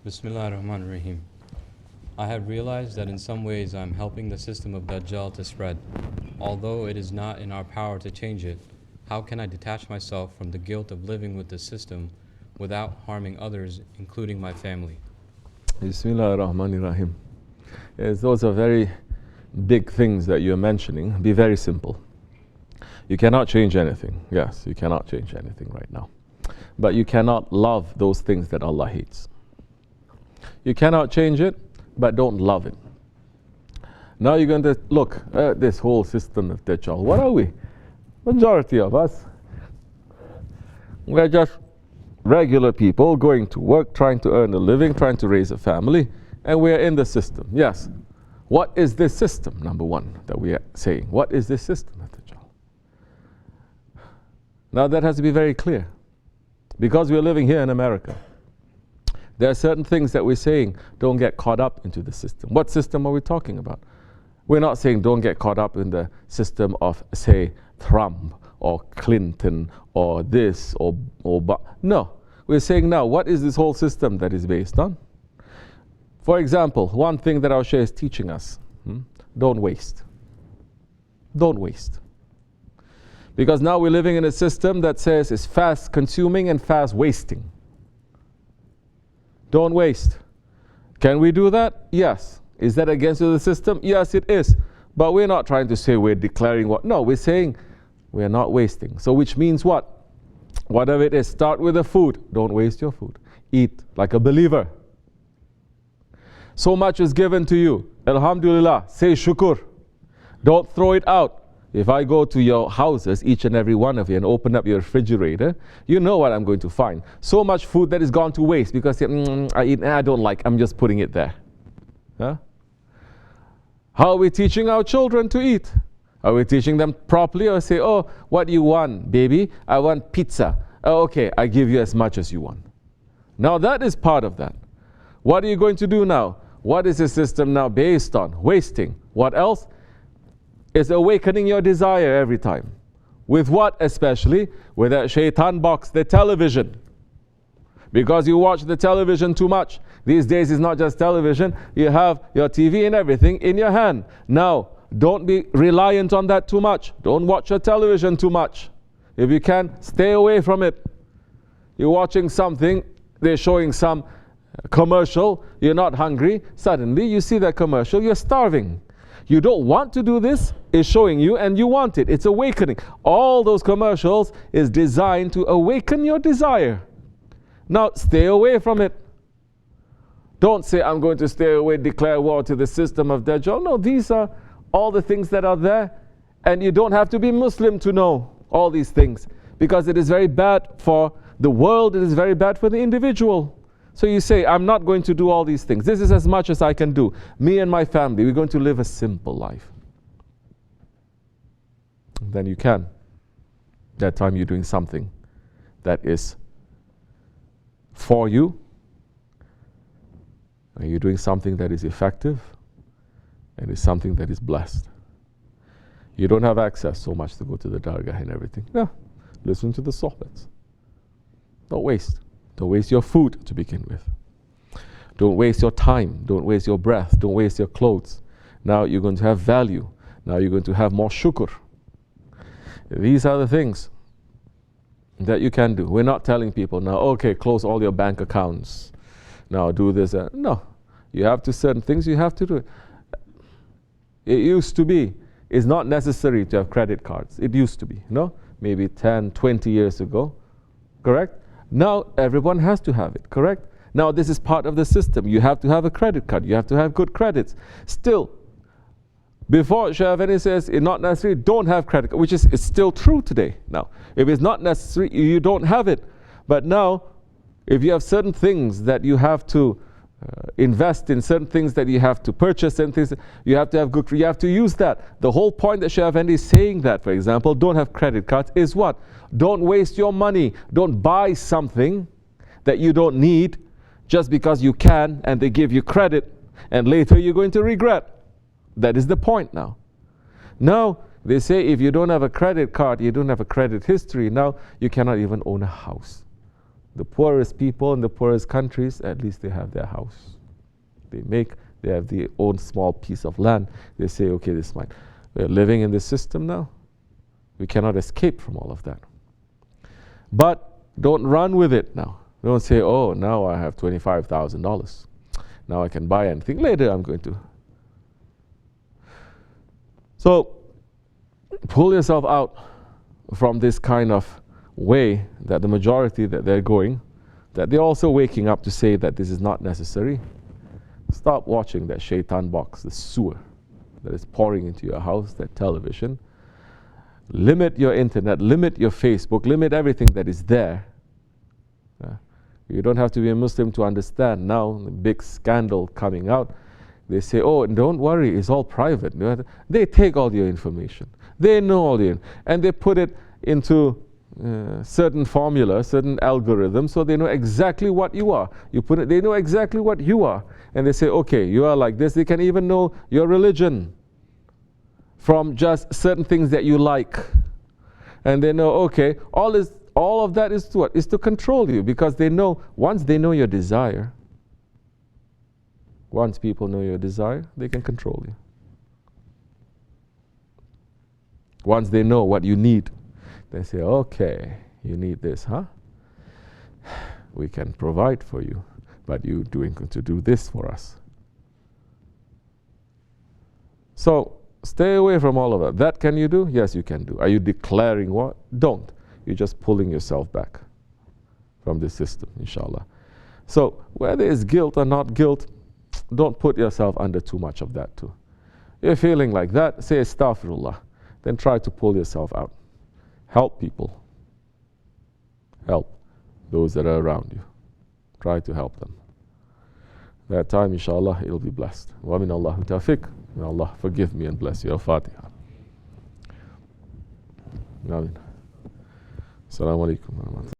Bismillahirrahmanirrahim. I have realized that in some ways I am helping the system of Dajjal to spread. Although it is not in our power to change it, how can I detach myself from the guilt of living with the system without harming others, including my family? Bismillahirrahmanirrahim. Yes, those are very big things that you're mentioning. Be very simple. You cannot change anything. Yes, you cannot change anything right now. But you cannot love those things that Allah hates. You cannot change it, but don't love it. Now you're going to look at this whole system of Dajjal. What are we? Majority of us, we're just regular people going to work, trying to earn a living, trying to raise a family, and we're in the system. Yes. What is this system, number one, that we are saying? What is this system of Dajjal? Now that has to be very clear. Because we're living here in America, there are certain things that we're saying, don't get caught up into the system. What system are we talking about? We're not saying don't get caught up in the system of, say, Trump or Clinton or this or no. We're saying now, what is this whole system that is based on? For example, one thing that our Shaykh is teaching us, don't waste. Don't waste. Because now we're living in a system that says it's fast consuming and fast wasting. Don't waste. Can we do that? Yes. Is that against the system? Yes, it is. But we're not trying to say we're declaring what. No, we're saying we're not wasting. So which means what? Whatever it is, start with the food. Don't waste your food. Eat like a believer. So much is given to you. Alhamdulillah. Say shukr. Don't throw it out. If I go to your houses, each and every one of you, and open up your refrigerator, you know what I'm going to find. So much food that is gone to waste because I don't like, I'm just putting it there. Huh? How are we teaching our children to eat? Are we teaching them properly or say, oh, what do you want, baby? I want pizza. Oh, okay, I give you as much as you want. Now that is part of that. What are you going to do now? What is the system now based on? Wasting. What else? Is awakening your desire every time. With what especially? With that shaitan box, the television. Because you watch the television too much. These days it's not just television, you have your TV and everything in your hand. Now, don't be reliant on that too much. Don't watch your television too much. If you can, stay away from it. You're watching something, they're showing some commercial, you're not hungry, suddenly you see that commercial, you're starving. You don't want to do this, it's showing you and you want it. It's awakening. All those commercials is designed to awaken your desire. Now stay away from it. Don't say I'm going to stay away, declare war to the system of Dajjal. No, these are all the things that are there, and you don't have to be Muslim to know all these things, because it is very bad for the world, it is very bad for the individual. So you say, I'm not going to do all these things. This is as much as I can do. Me and my family, we're going to live a simple life. Then you can. That time you're doing something that is for you. And you're doing something that is effective. And it's something that is blessed. You don't have access so much to go to the Dergah and everything. No. Listen to the sohbats. Don't waste. Don't waste your food to begin with. Don't waste your time. Don't waste your breath. Don't waste your clothes. Now you're going to have value. Now you're going to have more shukr. These are the things that you can do. We're not telling people now, okay, close all your bank accounts. Now do this. No. You have to certain things you have to do. It used to be, it's not necessary to have credit cards. It used to be, no? Maybe 10, 20 years ago. Correct? Now everyone has to have it, correct? Now this is part of the system. You have to have a credit card. You have to have good credits. Still, before Shaykh Efendi says it's not necessary, don't have credit card, which is it's still true today. Now, if it's not necessary, you don't have it. But now, if you have certain things that you have to invest in, certain things that you have to purchase, certain things you have to have good, you have to use that. The whole point that Shaykh Efendi is saying that, for example, don't have credit cards is what? Don't waste your money. Don't buy something that you don't need just because you can and they give you credit and later you're going to regret. That is the point now. Now, they say if you don't have a credit card, you don't have a credit history, now you cannot even own a house. The poorest people in the poorest countries, at least they have their house. They have their own small piece of land. They say, okay, this is mine. We're living in this system now. We cannot escape from all of that. But don't run with it now. Don't say, oh, now I have $25,000. Now I can buy anything. Later I'm going to. So pull yourself out from this kind of way that the majority that they're going, that they're also waking up to say that this is not necessary. Stop watching that shaitan box, the sewer that is pouring into your house, that television. Limit your internet, limit your Facebook, limit everything that is there. You don't have to be a Muslim to understand now the big scandal coming out. They say, oh, don't worry, it's all private. They take all your information. They know all the, and they put it into certain formula, certain algorithm, so they know exactly what you are. You put it, they know exactly what you are. And they say, okay, you are like this. They can even know your religion from just certain things that you like. And they know, okay, all of that is to what? Is to control you, because they know, once they know your desire, once people know your desire, they can control you. Once they know what you need, they say, okay, you need this, huh? We can provide for you, but you're going to do this for us. So stay away from all of that. That can you do? Yes, you can do. Are you declaring what? Don't. You're just pulling yourself back from this system, inshallah. So whether it's guilt or not guilt, don't put yourself under too much of that too. You're feeling like that, say astaghfirullah. Then try to pull yourself out. Help people. Help those that are around you. Try to help them. That time, inshallah, it'll be blessed. Wa min Allahu tawfiq. May Allah forgive me and bless you. Al-Fatiha. Amin. Assalamu alaikum wa rahmatullahi.